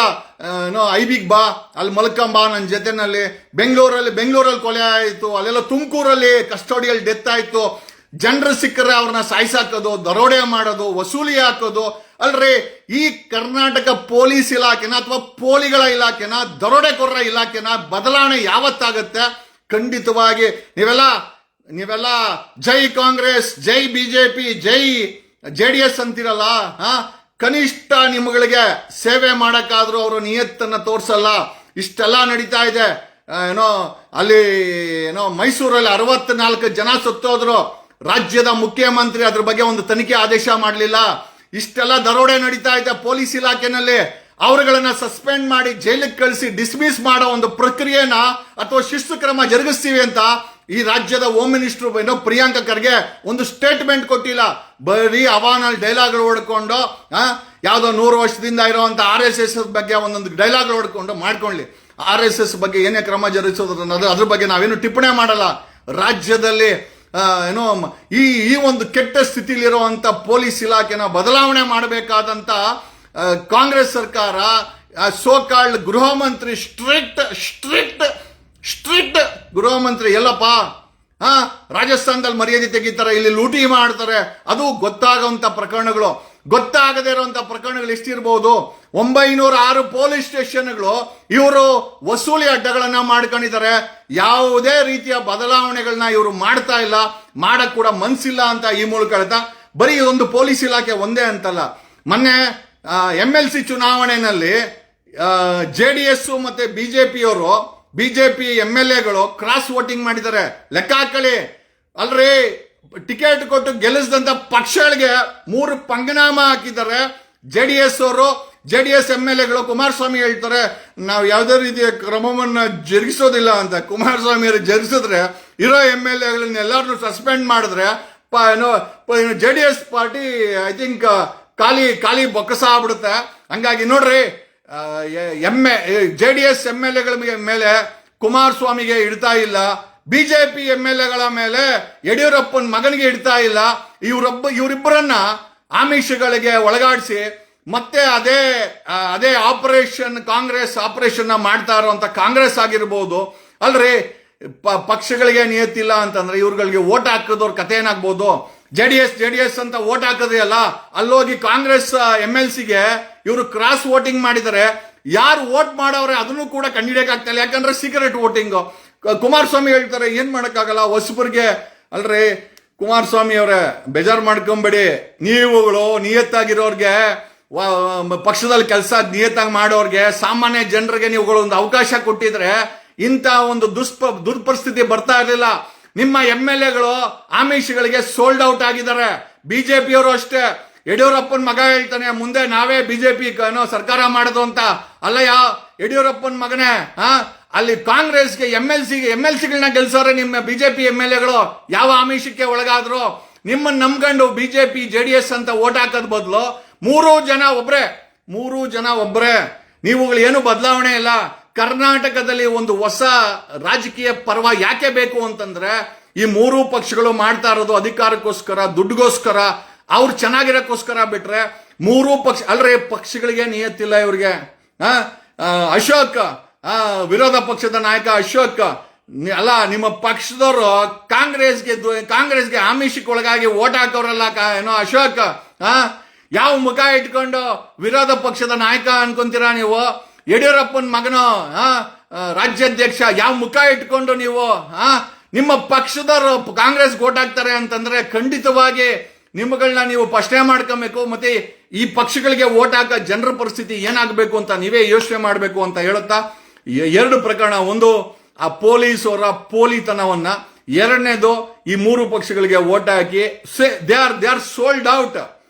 ಐಬಿಗ್ ಬಾ ಅಲ್ಲಿ ಮಲ್ಕಂಬಾ ನನ್ನ ಜೊತೆನಲ್ಲಿ. ಬೆಂಗಳೂರಲ್ಲಿ ಕೊಲೆ ಆಯ್ತು, ಅಲ್ಲೆಲ್ಲ ತುಮಕೂರಲ್ಲಿ ಕಸ್ಟೋಡಿಯಲ್ ಡೆತ್ ಆಯ್ತು. ಜನರು ಸಿಕ್ಕರೆ ಅವ್ರನ್ನ ಸಾಯಿಸಾಕೋದು, ದರೋಡೆ ಮಾಡೋದು, ವಸೂಲಿ ಹಾಕೋದು. ಅಲ್ರಿ, ಈ ಕರ್ನಾಟಕ ಪೊಲೀಸ್ ಇಲಾಖೆನ ಅಥವಾ ಪೋಲಿಗಳ ಇಲಾಖೆನ, ದರೋಡೆಕೋರರ ಇಲಾಖೆನ ಬದಲಾವಣೆ ಯಾವತ್ತಾಗತ್ತೆ? ಖಂಡಿತವಾಗಿ ನೀವೆಲ್ಲ ಜೈ ಕಾಂಗ್ರೆಸ್, ಜೈ BJP, ಜೈ JDS ಅಂತಿರಲ್ಲ, ಕನಿಷ್ಠ ನಿಮ್ಗಳಿಗೆ ಸೇವೆ ಮಾಡಕ್ಕಾದ್ರೂ ಅವರು ನಿಯತ್ತನ್ನ ತೋರ್ಸಲ್ಲ. ಇಷ್ಟೆಲ್ಲ ನಡೀತಾ ಇದೆ. ಏನೋ ಅಲ್ಲಿ ಏನೋ ಮೈಸೂರಲ್ಲಿ 64 ಜನ ಸತ್ತೋದ್ರು, ರಾಜ್ಯದ ಮುಖ್ಯಮಂತ್ರಿ ಅದ್ರ ಬಗ್ಗೆ ಒಂದು ತನಿಖೆ ಆದೇಶ ಮಾಡಲಿಲ್ಲ. ಇಷ್ಟೆಲ್ಲ ದರೋಡೆ ನಡೀತಾ ಇದೆ ಪೊಲೀಸ್ ಇಲಾಖೆನಲ್ಲಿ. ಅವರುಗಳನ್ನ ಸಸ್ಪೆಂಡ್ ಮಾಡಿ ಜೈಲಿಗೆ ಕಳಿಸಿ ಡಿಸ್ಮಿಸ್ ಮಾಡೋ ಒಂದು ಪ್ರಕ್ರಿಯೆನ ಅಥವಾ ಶಿಸ್ತು ಕ್ರಮ ಜರುಗಿಸ್ತೀವಿ ಅಂತ ಈ ರಾಜ್ಯದ ಹೋಮ್ ಮಿನಿಸ್ಟರ್ ಏನೋ ಪ್ರಿಯಾಂಕ ಖರ್ಗೆ ಒಂದು ಸ್ಟೇಟ್ಮೆಂಟ್ ಕೊಟ್ಟಿಲ್ಲ. ಬರೀ ಅವಾನಲ್ಲಿ ಡೈಲಾಗ್ಗಳು ಹೊಡ್ಕೊಂಡು ಯಾವುದೋ 100 ವರ್ಷದಿಂದ ಇರುವಂತ RSS ಬಗ್ಗೆ ಒಂದೊಂದು ಡೈಲಾಗ್ಗಳು ಹೊಡ್ಕೊಂಡು ಮಾಡ್ಕೊಳ್ಳಿ. RSS ಬಗ್ಗೆ ಏನೇ ಕ್ರಮ ಜರುಗಿಸೋದು ಅನ್ನೋದು ಅದ್ರ ಬಗ್ಗೆ ನಾವೇನು ಟಿಪ್ಪಣಿ ಮಾಡಲ್ಲ. ರಾಜ್ಯದಲ್ಲಿ ಏನೋ ಈ ಒಂದು ಕೆಟ್ಟ ಸ್ಥಿತಿಲಿರುವಂತ ಪೊಲೀಸ್ ಇಲಾಖೆನ ಬದಲಾವಣೆ ಮಾಡಬೇಕಾದಂತ ಕಾಂಗ್ರೆಸ್ ಸರ್ಕಾರ, ಸೋಕಾಲ್ಡ್ ಗೃಹ ಮಂತ್ರಿ, ಸ್ಟ್ರಿಕ್ಟ್ ಗೃಹ ಮಂತ್ರಿ ಎಲ್ಲಪ್ಪ. ರಾಜಸ್ಥಾನದಲ್ಲಿ ಮರ್ಯಾದೆ ತೆಗಿತಾರೆ, ಇಲ್ಲಿ ಲೂಟಿ ಮಾಡ್ತಾರೆ. ಅದು ಗೊತ್ತಾಗುವಂತ ಪ್ರಕರಣಗಳು. ಗೊತ್ತಾಗದೇ ಇರುವಂತ ಪ್ರಕರಣಗಳು ಎಷ್ಟಿರಬಹುದು? 906 ಪೊಲೀಸ್ ಸ್ಟೇಷನ್ಗಳು ಇವರು ವಸೂಲಿ ಅಡ್ಡಗಳನ್ನ ಮಾಡ್ಕೊಂಡಿದ್ದಾರೆ. ಯಾವುದೇ ರೀತಿಯ ಬದಲಾವಣೆಗಳನ್ನ ಇವರು ಮಾಡ್ತಾ ಇಲ್ಲ, ಮಾಡಕ್ ಕೂಡ ಮನ್ಸಿಲ್ಲ ಅಂತ ಈ ಮೂಲಕ ಹೇಳ್ತಾ, ಬರೀ ಒಂದು ಪೊಲೀಸ್ ಇಲಾಖೆ ಒಂದೇ ಅಂತಲ್ಲ. ಮೊನ್ನೆ MLC ಚುನಾವಣೆಯಲ್ಲಿ JDS ಮತ್ತೆ ಬಿಜೆಪಿ MLAಗಳು ಕ್ರಾಸ್ ವೋಟಿಂಗ್ ಮಾಡಿದ್ದಾರೆ. ಲೆಕ್ಕ ಹಾಕಲಿ ಅಲ್ರಿ. ಟಿಕೆಟ್ ಕೊಟ್ಟು ಗೆಲ್ಲಿಸಿದಂತ ಪಕ್ಷಗಳಿಗೆ 3 ಪಂಗನಾಮ ಹಾಕಿದ್ದಾರೆ JDS ಅವರು. JDS MLAಗಳು ಕುಮಾರಸ್ವಾಮಿ ಹೇಳ್ತಾರೆ ನಾವು ಯಾವುದೇ ರೀತಿಯ ಕ್ರಮವನ್ನ ಜರುಗಿಸೋದಿಲ್ಲ ಅಂತ. ಕುಮಾರಸ್ವಾಮಿ ಅವರು ಜರುಗಿಸಿದ್ರೆ ಇರೋ MLAಗಳನ್ನ ಎಲ್ಲರನ್ನೂ ಸಸ್ಪೆಂಡ್ ಮಾಡಿದ್ರೆ JDS ಪಾರ್ಟಿ ಐ ಥಿಂಕ್ ಖಾಲಿ ಬೊಕ್ಕಸ ಆಗ್ಬಿಡುತ್ತೆ. ಹಂಗಾಗಿ ನೋಡ್ರಿ, JDS MLAಗಳ ಮೇಲೆ ಕುಮಾರಸ್ವಾಮಿಗೆ ಇಡ್ತಾ ಇಲ್ಲ, ಬಿಜೆಪಿ MLAಗಳ ಮೇಲೆ ಯಡಿಯೂರಪ್ಪನ ಮಗನಿಗೆ ಇಡ್ತಾ ಇಲ್ಲ. ಇವರಿಬ್ಬರನ್ನ ಆಮಿಷಗಳಿಗೆ ಒಳಗಾಡಿಸಿ ಮತ್ತೆ ಅದೇ ಕಾಂಗ್ರೆಸ್ ಆಪರೇಷನ್ ಮಾಡ್ತಾ ಇರುವಂತ ಕಾಂಗ್ರೆಸ್ ಆಗಿರ್ಬೋದು ಅಲ್ರಿ. ಪಕ್ಷಗಳಿಗೆ ನಿಯತ್ತಿಲ್ಲ ಅಂತಂದ್ರೆ ಇವ್ರುಗಳಿಗೆ ಓಟ್ ಹಾಕಿದವ್ರ ಕಥೆ ಏನಾಗ್ಬೋದು? ಜೆಡಿಎಸ್ ಅಂತ ಓಟ್ ಹಾಕಿದ್ರಿ ಅಲ್ಲ, ಅಲ್ಲೋಗಿ ಕಾಂಗ್ರೆಸ್ MLCಗೆ ಇವರು ಕ್ರಾಸ್ ವೋಟಿಂಗ್ ಮಾಡಿದರೆ ಯಾರು ವೋಟ್ ಮಾಡವ್ರೆ ಅದನ್ನು ಕೂಡ ಕಂಡಿಡಿಯಕ್ಕಾಗ್ತಿಲ್ಲ. ಯಾಕಂದ್ರೆ ಸೀಕ್ರೆಟ್ ವೋಟಿಂಗ್. ಕುಮಾರಸ್ವಾಮಿ ಹೇಳ್ತಾರೆ ಏನ್ ಮಾಡಕ್ಕಾಗಲ್ಲ ಹೊಸಬರಿಗೆ. ಅಲ್ರಿ ಕುಮಾರಸ್ವಾಮಿ ಅವರೇ, ಬೇಜಾರು ಮಾಡ್ಕೊಂಬೇಡಿ. ನೀವುಗಳು ನಿಯತ್ತಾಗಿರೋರ್ಗೆ, ಪಕ್ಷದಲ್ಲಿ ಕೆಲಸ ನಿಯತ್ತಾಗಿ ಮಾಡೋರ್ಗೆ, ಸಾಮಾನ್ಯ ಜನರಿಗೆ ನೀವುಗಳು ಒಂದು ಅವಕಾಶ ಕೊಟ್ಟಿದ್ರೆ ಇಂಥ ಒಂದು ದುರ್ಪರಿಸ್ಥಿತಿ ಬರ್ತಾ ಇರಲಿಲ್ಲ. ನಿಮ್ಮ MLAಗಳು ಆಮಿಷಗಳಿಗೆ ಸೋಲ್ಡ್ ಔಟ್ ಆಗಿದ್ದಾರೆ. ಬಿಜೆಪಿಯವರು ಅಷ್ಟೇ. ಯಡಿಯೂರಪ್ಪನ ಮಗ ಹೇಳ್ತಾನೆ ಮುಂದೆ ನಾವೇ ಬಿಜೆಪಿ ಸರ್ಕಾರ ಮಾಡೋದು ಅಂತ. ಅಲ್ಲಯ್ಯ ಯಡಿಯೂರಪ್ಪನ ಮಗನೇ, ಅಲ್ಲಿ ಕಾಂಗ್ರೆಸ್ಗೆ MLCಗಳನ್ನ ಗೆಲ್ಸೋರೆ ನಿಮ್ಮ ಬಿಜೆಪಿ MLAಗಳು. ಯಾವ ಆಮಿಷಕ್ಕೆ ಒಳಗಾದ್ರು? ನಿಮ್ಮನ್ನ ನಂಬ್ಕೊಂಡು ಬಿಜೆಪಿ JDS ಅಂತ ಓಟ್ ಹಾಕೋದ್ ಬದಲು 3 ಜನ ಒಬ್ರೆ. ನೀವುಗಳು ಏನು ಬದಲಾವಣೆ ಇಲ್ಲ. ಕರ್ನಾಟಕದಲ್ಲಿ ಒಂದು ಹೊಸ ರಾಜಕೀಯ ಪರ್ವ ಯಾಕೆ ಬೇಕು ಅಂತಂದ್ರೆ ಈ 3 ಪಕ್ಷಗಳು ಮಾಡ್ತಾ ಇರೋದು ಅಧಿಕಾರಕ್ಕೋಸ್ಕರ, ದುಡ್ಡುಗೋಸ್ಕರ, ಅವ್ರು ಚೆನ್ನಾಗಿರೋಕ್ಕೋಸ್ಕರ ಬಿಟ್ರೆ 3 ಪಕ್ಷ ಅಲ್ರಿ. ಪಕ್ಷಗಳಿಗೆ ನಿಯತ್ತಿಲ್ಲ ಇವ್ರಿಗೆ. ಅಶೋಕ್, ವಿರೋಧ ಪಕ್ಷದ ನಾಯಕ ಅಶೋಕ್ ಅಲ್ಲ, ನಿಮ್ಮ ಪಕ್ಷದವರು ಕಾಂಗ್ರೆಸ್ಗೆ ಆಮಿಷಕ್ಕೆ ಒಳಗಾಗಿ ಓಟ್ ಹಾಕೋರಲ್ಲ ಅಶೋಕ್. ಯಾವ ಮುಖ ಇಟ್ಕೊಂಡು ವಿರೋಧ ಪಕ್ಷದ ನಾಯಕ ಅನ್ಕೊಂತೀರಾ ನೀವು? ಯಡಿಯೂರಪ್ಪನ ಮಗನು ರಾಜ್ಯಾಧ್ಯಕ್ಷ. ಯಾವ ಮುಖ ಇಟ್ಕೊಂಡು ನೀವು ನಿಮ್ಮ ಪಕ್ಷದವರು ಕಾಂಗ್ರೆಸ್ ಓಟ್ ಹಾಕ್ತಾರೆ ಅಂತಂದ್ರೆ ಖಂಡಿತವಾಗಿ ನಿಮ್ಮಗಳನ್ನ ನೀವು ಪ್ರಶ್ನೆ ಮಾಡ್ಕೊಬೇಕು. ಮತ್ತೆ ಈ ಪಕ್ಷಗಳಿಗೆ ಓಟ್ ಹಾಕೋ ಜನರ ಪರಿಸ್ಥಿತಿ ಏನಾಗಬೇಕು ಅಂತ ನೀವೇ ಯೋಚನೆ ಮಾಡಬೇಕು ಅಂತ ಹೇಳುತ್ತಾ, 2 ಪ್ರಕರಣ. ಒಂದು ಆ ಪೊಲೀಸರ ಪೋಲಿತನವನ್ನ, ಎರಡನೇದು ಈ 3 ಪಕ್ಷಗಳಿಗೆ vote hockey they are sold out.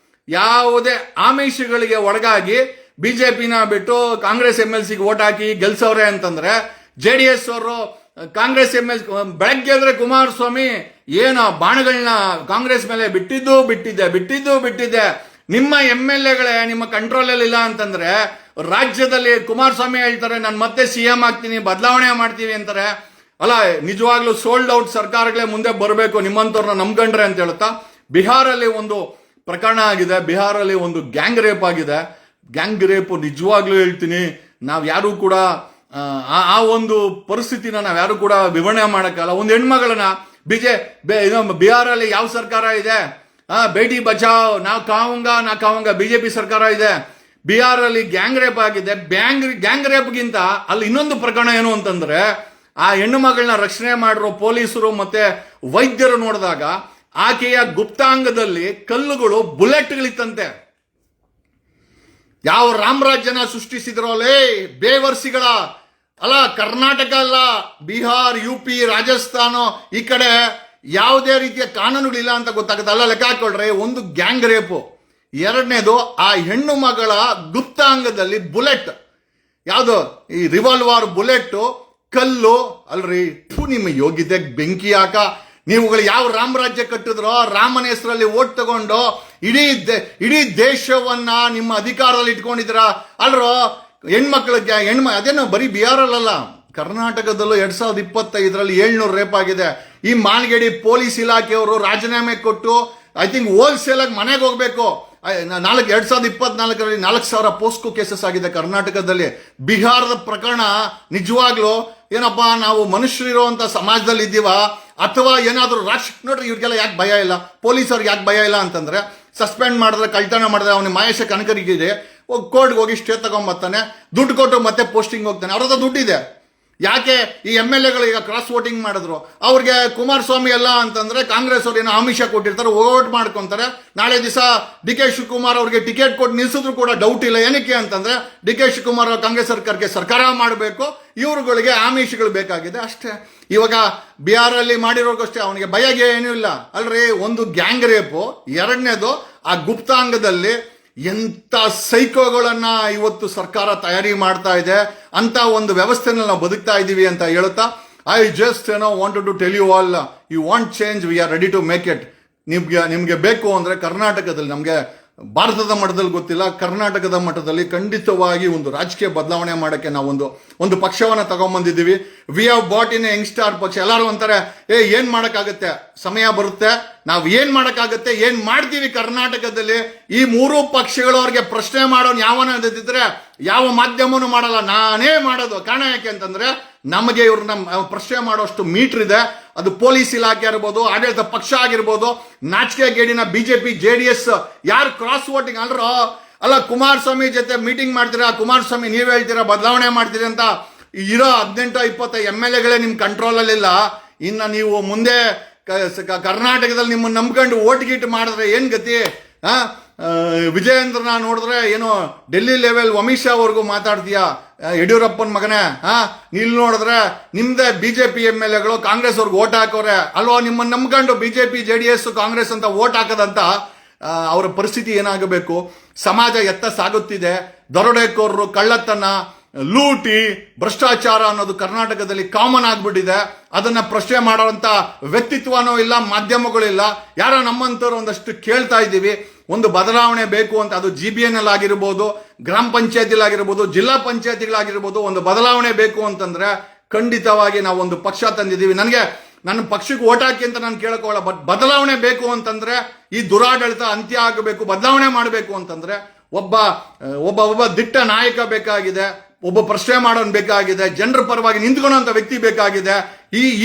ಯಾವುದೇ ಆಮಿಷಗಳಿಗೆ ಒಳಗಾಗಿ ಬಿಜೆಪಿನ ಬಿಟ್ಟು ಕಾಂಗ್ರೆಸ್ MLCಗೆ ಓಟ್ ಹಾಕಿ ಗೆಲ್ಸವ್ರೆ ಅಂತಂದ್ರೆ JDS ಅವರು ಕಾಂಗ್ರೆಸ್ ಬೆಳಗ್ಗೆ ಅಂದ್ರೆ ಕುಮಾರಸ್ವಾಮಿ ಏನೋ ಬಾಣಗಳನ್ನ ಕಾಂಗ್ರೆಸ್ ಮೇಲೆ ಬಿಟ್ಟಿದ್ದೆ. ನಿಮ್ಮ MLAಗಳೇ ನಿಮ್ಮ ಕಂಟ್ರೋಲ್ ಅಲ್ಲಿ ಇಲ್ಲ ಅಂತಂದ್ರೆ ರಾಜ್ಯದಲ್ಲಿ ಕುಮಾರಸ್ವಾಮಿ ಹೇಳ್ತಾರೆ ನಾನು ಮತ್ತೆ CM ಆಗ್ತೀನಿ, ಬದಲಾವಣೆ ಮಾಡ್ತೀವಿ ಅಂತಾರೆ. ಅಲ್ಲ, ನಿಜವಾಗ್ಲೂ ಸೋಲ್ಡ್ ಔಟ್ ಸರ್ಕಾರಗಳೇ ಮುಂದೆ ಬರಬೇಕು ನಿಮ್ಮಂತವ್ರನ್ನ ನಂಬ್ಕೊಂಡ್ರೆ ಅಂತ ಹೇಳುತ್ತಾ, ಬಿಹಾರಲ್ಲಿ ಒಂದು ಪ್ರಕರಣ ಆಗಿದೆ. ಬಿಹಾರಲ್ಲಿ ಒಂದು ಗ್ಯಾಂಗ್ ರೇಪ್ ಆಗಿದೆ. ಗ್ಯಾಂಗ್ ರೇಪ್ ನಿಜವಾಗ್ಲೂ ಹೇಳ್ತೀನಿ, ನಾವ್ ಯಾರು ಕೂಡ ಆ ಒಂದು ಪರಿಸ್ಥಿತಿನ ನಾವ್ಯಾರು ಕೂಡ ವಿವರಣೆ ಮಾಡಕ್ಕಲ್ಲ. ಒಂದು ಹೆಣ್ಮಗಳನ್ನ ಬಿಹಾರಲ್ಲಿ ಯಾವ ಸರ್ಕಾರ ಇದೆ? ಬೇಟಿ ಬಚಾವ್ ನಾ ಕಾವಂಗ ಬಿಜೆಪಿ ಸರ್ಕಾರ ಇದೆ. ಬಿಹಾರಲ್ಲಿ ಗ್ಯಾಂಗ್ ರೇಪ್ ಆಗಿದೆ. ಗ್ಯಾಂಗ್ ರೇಪ್ಗಿಂತ ಅಲ್ಲಿ ಇನ್ನೊಂದು ಪ್ರಕರಣ ಏನು ಅಂತಂದ್ರೆ, ಆ ಹೆಣ್ಣು ಮಗಳನ್ನ ರಕ್ಷಣೆ ಮಾಡಿರೋ ಪೊಲೀಸರು ಮತ್ತೆ ವೈದ್ಯರು ನೋಡಿದಾಗ ಆಕೆಯ ಗುಪ್ತಾಂಗದಲ್ಲಿ ಕಲ್ಲುಗಳು, ಬುಲೆಟ್ಗಳಿತ್ತಂತೆ. ಯಾವ ರಾಮರಾಜ್ಯನ ಸೃಷ್ಟಿಸಿದ್ರೋ ಲೇ ಬೇವರ್ಸಿಗಳ ಅಲ್ಲ, ಕರ್ನಾಟಕ ಅಲ್ಲ, ಬಿಹಾರ್, UP, ರಾಜಸ್ಥಾನ ಈ ಕಡೆ ಯಾವುದೇ ರೀತಿಯ ಕಾನೂನುಗಳಿಲ್ಲ ಅಂತ ಗೊತ್ತಾಗುತ್ತೆ. ಅಲ್ಲ, ಲೆಕ್ಕ ಹಾಕೊಳ್ರಿ, ಒಂದು ಗ್ಯಾಂಗ್ ರೇಪು, ಎರಡನೇದು ಆ ಹೆಣ್ಣು ಮಗಳ ಗುಪ್ತಾಂಗದಲ್ಲಿ ಬುಲೆಟ್, ಯಾವುದು ಈ ರಿವಾಲ್ವರ್ ಬುಲೆಟ್, ಕಲ್ಲು. ಅಲ್ರಿ, ನಿಮ್ಮ ಯೋಗ್ಯತೆ ಬೆಂಕಿ ಹಾಕ. ನೀವುಗಳು ಯಾವ ರಾಮರಾಜ್ಯ ಕಟ್ಟಿದ್ರೋ, ರಾಮನ ಹೆಸರಲ್ಲಿ ಓಟ್ ತಗೊಂಡು ಇಡೀ ದೇಶವನ್ನ ನಿಮ್ಮ ಅಧಿಕಾರದಲ್ಲಿ ಇಟ್ಕೊಂಡಿದ್ರ ಅಲ್ರೋ. ಹೆಣ್ಮಕ್ಳಿಗೆ ಅದೇನೋ ಬರೀ ಬಿಹಾರಲ್ಲ, ಕರ್ನಾಟಕದಲ್ಲೂ 2025ರಲ್ಲಿ 700 ರೇಪ್ ಆಗಿದೆ. ಈ ಮಾಲ್ಗೇಡಿ ಪೊಲೀಸ್ ಇಲಾಖೆಯವರು ರಾಜೀನಾಮೆ ಕೊಟ್ಟು ಐ ಥಿಂಕ್ ಹೋಲ್ಸೇಲ್ ಆಗಿ ಮನೆಗೆ ಹೋಗ್ಬೇಕು. 2024ರಲ್ಲಿ 4,000 ಪೋಸ್ಕೋ ಕೇಸಸ್ ಆಗಿದೆ ಕರ್ನಾಟಕದಲ್ಲಿ. ಬಿಹಾರದ ಪ್ರಕರಣ ನಿಜವಾಗ್ಲೂ ಏನಪ್ಪಾ, ನಾವು ಮನುಷ್ಯರಿರುವಂತ ಸಮಾಜದಲ್ಲಿ ಇದ್ದೀವ ಅಥವಾ ಏನಾದ್ರು ನೋಡ್ರಿ, ಇವ್ರಿಗೆಲ್ಲ ಯಾಕೆ ಭಯ ಇಲ್ಲ, ಪೊಲೀಸವ್ರಿಗೆ ಯಾಕೆ ಭಯ ಇಲ್ಲ ಅಂತಂದ್ರೆ, ಸಸ್ಪೆಂಡ್ ಮಾಡಿದ್ರೆ, ಕಳ್ತನ ಮಾಡಿದ್ರೆ ಅವನಿಗೆ ಮಾಯೇಶ ಕನಕರಿಗಿದೆ, ಕೋರ್ಟ್ಗೆ ಹೋಗಿ ಸ್ಟೇ ತಗೊಂಡ್ಬರ್ತಾನೆ, ದುಡ್ಡು ಕೊಟ್ಟು ಮತ್ತೆ ಪೋಸ್ಟಿಂಗ್ ಹೋಗ್ತಾನೆ. ಅವ್ರ ಹತ್ರ ದುಡ್ಡಿದೆ. ಯಾಕೆ ಈ MLAಗಳು ಈಗ ಕ್ರಾಸ್ ವೋಟಿಂಗ್ ಮಾಡಿದ್ರು? ಅವ್ರಿಗೆ ಕುಮಾರಸ್ವಾಮಿ ಎಲ್ಲ ಅಂತಂದ್ರೆ ಕಾಂಗ್ರೆಸ್ ಅವ್ರು ಏನೋ ಆಮಿಷ ಕೊಟ್ಟಿರ್ತಾರೆ, ವೋಟ್ ಮಾಡ್ಕೊಂತಾರೆ. ನಾಳೆ ದಿವಸ DK ಶಿವಕುಮಾರ್ ಅವ್ರಿಗೆ ಟಿಕೆಟ್ ಕೊಟ್ಟು ನಿಲ್ಸಿದ್ರು ಕೂಡ ಡೌಟ್ ಇಲ್ಲ. ಏನಕ್ಕೆ ಅಂತಂದ್ರೆ DK ಶಿವಕುಮಾರ್ ಕಾಂಗ್ರೆಸ್ ಸರ್ಕಾರಕ್ಕೆ ಸರ್ಕಾರ ಮಾಡಬೇಕು, ಇವ್ರುಗಳಿಗೆ ಆಮಿಷಗಳು ಬೇಕಾಗಿದೆ ಅಷ್ಟೇ. ಇವಾಗ ಬಿಹಾರಲ್ಲಿ ಮಾಡಿರೋಗಷ್ಟೇ, ಅವನಿಗೆ ಭಯಗೆ ಏನೂ ಇಲ್ಲ ಅಲ್ರಿ. ಒಂದು ಗ್ಯಾಂಗ್ ರೇಪು, ಎರಡನೇದು ಆ ಗುಪ್ತಾಂಗದಲ್ಲಿ ಎಂತ ಸೈಕೋಗಳನ್ನ ಇವತ್ತು ಸರ್ಕಾರ ತಯಾರಿ ಮಾಡ್ತಾ ಇದೆ ಅಂತ ಒಂದು ವ್ಯವಸ್ಥೆನ ನಾವು ಬದುಕ್ತಾ ಇದ್ದೀವಿ ಅಂತ ಹೇಳುತ್ತಾ, I just wanted to tell you all, you want change, we are ready to make it. ನಿಮ್ಗೆ ಬೇಕು ಅಂದ್ರೆ ಕರ್ನಾಟಕದಲ್ಲಿ, ನಮ್ಗೆ ಭಾರತದ ಮಟ್ಟದಲ್ಲಿ ಗೊತ್ತಿಲ್ಲ, ಕರ್ನಾಟಕದ ಮಟ್ಟದಲ್ಲಿ ಖಂಡಿತವಾಗಿ ಒಂದು ರಾಜಕೀಯ ಬದಲಾವಣೆ ಮಾಡಕ್ಕೆ ನಾವು ಒಂದು ಪಕ್ಷವನ್ನ ತಗೊಂಡ್ಬಂದಿದ್ದೀವಿ. We have brought in young star ಪಕ್ಷ. ಎಲ್ಲರೂ ಅಂತಾರೆ, ಏನ್ ಮಾಡಕ್ಕಾಗತ್ತೆ, ಸಮಯ ಬರುತ್ತೆ, ನಾವು ಏನ್ ಮಾಡಕ್ಕಾಗತ್ತೆ, ಏನ್ ಮಾಡ್ತೀವಿ ಕರ್ನಾಟಕದಲ್ಲಿ. ಈ ಮೂರು ಪಕ್ಷಗಳು ಅವ್ರಿಗೆ ಪ್ರಶ್ನೆ ಮಾಡೋನ್ ಯಾವನಿದ್ರೆ ಯಾವ ಮಾಧ್ಯಮನೂ ಮಾಡಲ್ಲ, ನಾನೇ ಮಾಡೋದು. ಕಾರಣ ಯಾಕೆ ಅಂತಂದ್ರೆ, ನಮಗೆ ಇವ್ರನ್ನ ಪ್ರಶ್ನೆ ಮಾಡೋಷ್ಟು ಮೀಟರ್ ಇದೆ. ಅದು ಪೊಲೀಸ್ ಇಲಾಖೆ ಇರ್ಬೋದು, ಆಡಳಿತ ಪಕ್ಷ ಆಗಿರ್ಬೋದು, ನಾಚಿಕೆ ಗೇಡಿನ BJP JDS ಯಾರು ಕ್ರಾಸ್ ವೋಟಿಂಗ್ ಅಲ್ಲ, ಕುಮಾರಸ್ವಾಮಿ ಜೊತೆ ಮೀಟಿಂಗ್ ಮಾಡ್ತೀರಾ, ಕುಮಾರಸ್ವಾಮಿ ನೀವ್ ಹೇಳ್ತೀರಾ ಬದಲಾವಣೆ ಮಾಡ್ತೀರಿ ಅಂತ. ಇರೋ 18-20 MLAಗಳೇ ನಿಮ್ ಕಂಟ್ರೋಲ್ ಅಲ್ಲಿಲ್ಲ. ಇನ್ನ ನೀವು ಮುಂದೆ ಕರ್ನಾಟಕದಲ್ಲಿ ನಿಮ್ಮನ್ನ ನಂಬ್ಕೊಂಡು ಓಟ್ ಗೀಟ್ ಮಾಡಿದ್ರೆ ಏನ್ ಗತಿ? ವಿಜಯೇಂದ್ರನ ನೋಡಿದ್ರೆ ಏನೋ ಡೆಲ್ಲಿ ಲೆವೆಲ್ ಅಮಿತ್ ಶಾ ಅವ್ರಿಗೂ ಮಾತಾಡ್ತೀಯಾ, ಯಡಿಯೂರಪ್ಪನ ಮಗನೇ. ಇಲ್ಲಿ ನೋಡಿದ್ರೆ ನಿಮ್ದೇ BJP MLAಗಳು ಕಾಂಗ್ರೆಸ್ ಅವ್ರಿಗೆ ಓಟ್ ಹಾಕೋರೆ ಅಲ್ವಾ? ನಿಮ್ಮನ್ನ ನಂಬ್ಕೊಂಡು BJP JDS ಕಾಂಗ್ರೆಸ್ ಅಂತ ಓಟ್ ಹಾಕದಂತ ಅವರ ಪರಿಸ್ಥಿತಿ ಏನಾಗಬೇಕು? ಸಮಾಜ ಎತ್ತ ಸಾಗುತ್ತಿದೆ. ದರೋಡೆಕೋರರು, ಕಳ್ಳತನ, ಲೂಟಿ, ಭ್ರಷ್ಟಾಚಾರ ಅನ್ನೋದು ಕರ್ನಾಟಕದಲ್ಲಿ ಕಾಮನ್ ಆಗ್ಬಿಟ್ಟಿದೆ. ಅದನ್ನ ಪ್ರಶ್ನೆ ಮಾಡುವಂತ ವ್ಯಕ್ತಿತ್ವನೂ ಇಲ್ಲ, ಮಾಧ್ಯಮಗಳಿಲ್ಲ. ಯಾರೋ ನಮ್ಮಂತವ್ರು ಒಂದಷ್ಟು ಕೇಳ್ತಾ ಇದ್ದೀವಿ, ಒಂದು ಬದಲಾವಣೆ ಬೇಕು ಅಂತ. ಅದು GBNL ಆಗಿರ್ಬೋದು, ಗ್ರಾಮ ಪಂಚಾಯತಿಲ್ ಆಗಿರ್ಬೋದು, ಜಿಲ್ಲಾ ಪಂಚಾಯತಿಗಳಾಗಿರ್ಬೋದು. ಒಂದು ಬದಲಾವಣೆ ಬೇಕು ಅಂತಂದ್ರೆ ಖಂಡಿತವಾಗಿ ನಾವು ಒಂದು ಪಕ್ಷ ತಂದಿದ್ದೀವಿ. ನನ್ನ ಪಕ್ಷಕ್ಕೆ ಓಟ್ ಹಾಕಿ ಅಂತ ನಾನು ಕೇಳಕೋಲ್ಲ. ಬಟ್ ಬದಲಾವಣೆ ಬೇಕು ಅಂತಂದ್ರೆ ಈ ದುರಾಡಳಿತ ಅಂತ್ಯ ಆಗಬೇಕು. ಬದಲಾವಣೆ ಮಾಡಬೇಕು ಅಂತಂದ್ರೆ ಒಬ್ಬ ದಿಟ್ಟ ನಾಯಕ ಬೇಕಾಗಿದೆ, ಒಬ್ಬ ಪ್ರಶ್ನೆ ಮಾಡೋನ್ ಬೇಕಾಗಿದೆ, ಜನರ ಪರವಾಗಿ ನಿಂತ್ಕೊಳ್ಳುವಂತ ವ್ಯಕ್ತಿ ಬೇಕಾಗಿದೆ.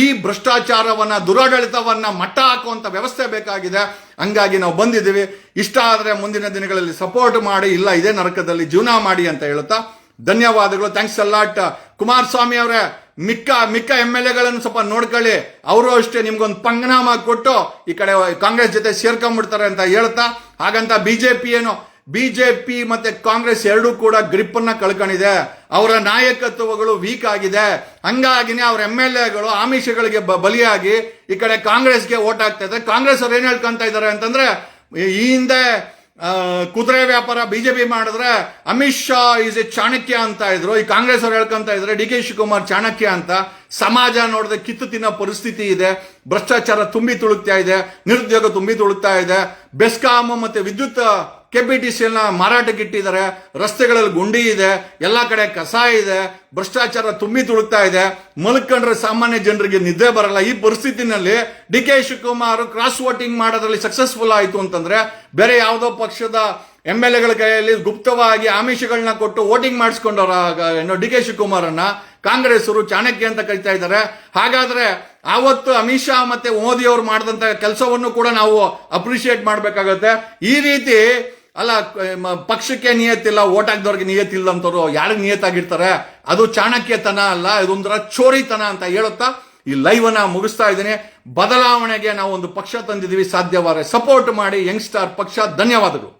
ಈ ಭ್ರಷ್ಟಾಚಾರವನ್ನ, ದುರಾಡಳಿತವನ್ನ ಮಟ್ಟ ಹಾಕುವಂತ ವ್ಯವಸ್ಥೆ ಬೇಕಾಗಿದೆ. ಹಂಗಾಗಿ ನಾವು ಬಂದಿದ್ದೀವಿ. ಇಷ್ಟ ಆದ್ರೆ ಮುಂದಿನ ದಿನಗಳಲ್ಲಿ ಸಪೋರ್ಟ್ ಮಾಡಿ, ಇಲ್ಲ ಇದೇ ನರಕದಲ್ಲಿ ಜೀವನ ಮಾಡಿ ಅಂತ ಹೇಳುತ್ತಾ ಧನ್ಯವಾದಗಳು. ಥ್ಯಾಂಕ್ಸ್ ಅಲ್ಲಾಟ್. ಕುಮಾರಸ್ವಾಮಿ ಅವರೇ, ಮಿಕ್ಕ MLAಗಳನ್ನು ಸ್ವಲ್ಪ ನೋಡ್ಕೊಳ್ಳಿ. ಅವರು ಅಷ್ಟೇ ನಿಮ್ಗೊಂದು ಪಂಗನಾಮ ಕೊಟ್ಟು ಈ ಕಡೆ ಕಾಂಗ್ರೆಸ್ ಜೊತೆ ಸೇರ್ಕೊಂಡ್ಬಿಡ್ತಾರೆ ಅಂತ ಹೇಳ್ತಾ, ಹಾಗಂತ BJP ಮತ್ತೆ ಕಾಂಗ್ರೆಸ್ ಎರಡೂ ಕೂಡ ಗ್ರಿಪ್ ಅನ್ನ ಕಳ್ಕೊಂಡಿದೆ. ಅವರ ನಾಯಕತ್ವಗಳು ವೀಕ್ ಆಗಿದೆ. ಹಂಗಾಗಿನೇ ಅವ್ರ MLAಗಳು ಆಮಿಷಗಳಿಗೆ ಬಲಿಯಾಗಿ ಈ ಕಡೆ ಕಾಂಗ್ರೆಸ್ಗೆ ಓಟ್ ಹಾಕ್ತಾ ಇದ್ದಾರೆ. ಕಾಂಗ್ರೆಸ್ ಅವ್ರು ಏನ್ ಹೇಳ್ಕೊಂತ ಇದ್ದಾರೆ ಅಂತಂದ್ರೆ, ಈ ಹಿಂದೆ ಕುದುರೆ ವ್ಯಾಪಾರ BJP ಮಾಡಿದ್ರೆ ಅಮಿತ್ ಶಾ ಈಸ್ ಎ ಚಾಣಕ್ಯ ಅಂತ ಇದ್ರು. ಈ ಕಾಂಗ್ರೆಸ್ ಅವ್ರು ಹೇಳ್ಕೊಂತ ಇದ್ರೆ DK ಶಿವಕುಮಾರ್ ಚಾಣಕ್ಯ ಅಂತ. ಸಮಾಜ ನೋಡಿದ್ರೆ ಕಿತ್ತು ತಿನ್ನೋ ಪರಿಸ್ಥಿತಿ ಇದೆ. ಭ್ರಷ್ಟಾಚಾರ ತುಂಬಿ ತುಳುಕ್ತಾ ಇದೆ, ನಿರುದ್ಯೋಗ ತುಂಬಿ ತುಳುಕ್ತಾ ಇದೆ. ಬೆಸ್ಕಾಂ ಮತ್ತೆ ವಿದ್ಯುತ್ KPTCL ಮಾರಾಟಕ್ಕೆ ಇಟ್ಟಿದ್ದಾರೆ. ರಸ್ತೆಗಳಲ್ಲಿ ಗುಂಡಿ ಇದೆ, ಎಲ್ಲಾ ಕಡೆ ಕಸ ಇದೆ, ಭ್ರಷ್ಟಾಚಾರ ತುಂಬಿ ತುಳುಕ್ತಾ ಇದೆ. ಮಲ್ಕೊಂಡ್ರೆ ಸಾಮಾನ್ಯ ಜನರಿಗೆ ನಿದ್ದೆ ಬರಲ್ಲ. ಈ ಪರಿಸ್ಥಿತಿನಲ್ಲಿ DK ಶಿವಕುಮಾರ್ ಕ್ರಾಸ್ ವೋಟಿಂಗ್ ಮಾಡೋದ್ರಲ್ಲಿ ಸಕ್ಸಸ್ಫುಲ್ ಆಯಿತು ಅಂತಂದ್ರೆ, ಬೇರೆ ಯಾವುದೋ ಪಕ್ಷದ MLAಗಳ ಕೈಯಲ್ಲಿ ಗುಪ್ತವಾಗಿ ಆಮಿಷಗಳನ್ನ ಕೊಟ್ಟು ವೋಟಿಂಗ್ ಮಾಡಿಸ್ಕೊಂಡವ್ರ DK ಶಿವಕುಮಾರನ್ನ ಕಾಂಗ್ರೆಸ್ ಅವರು ಚಾಣಕ್ಯ ಅಂತ ಕರಿತಾ ಇದ್ದಾರೆ. ಹಾಗಾದ್ರೆ ಆವತ್ತು ಅಮಿತ್ ಶಾ ಮತ್ತೆ ಮೋದಿ ಅವರು ಮಾಡಿದಂತ ಕೆಲಸವನ್ನು ಕೂಡ ನಾವು ಅಪ್ರಿಶಿಯೇಟ್ ಮಾಡ್ಬೇಕಾಗತ್ತೆ. ಈ ರೀತಿ ಅಲ್ಲ, ಪಕ್ಷಕ್ಕೆ ನಿಯತ್ತಿಲ್ಲ, ಓಟ್ ಹಾಕಿದವ್ರಿಗೆ ನಿಯತ್ತಿಲ್ಲಂತವ್ರು ಯಾರಿಗೆ ನಿಯತ್ತಾಗಿರ್ತಾರೆ? ಅದು ಚಾಣಕ್ಯತನ ಅಲ್ಲ, ಇದೊಂಥರ ಚೋರಿತನ ಅಂತ ಹೇಳುತ್ತಾ ಈ ಲೈವ್ ಅನ್ನ ಮುಗಿಸ್ತಾ ಇದ್ದೀನಿ. ಬದಲಾವಣೆಗೆ ನಾವು ಒಂದು ಪಕ್ಷ ತಂದಿದ್ದೀವಿ. ಸಾಧ್ಯವಾದರೆ ಸಪೋರ್ಟ್ ಮಾಡಿ ಯಂಗ್ ಸ್ಟಾರ್ ಪಕ್ಷ. ಧನ್ಯವಾದಗಳು.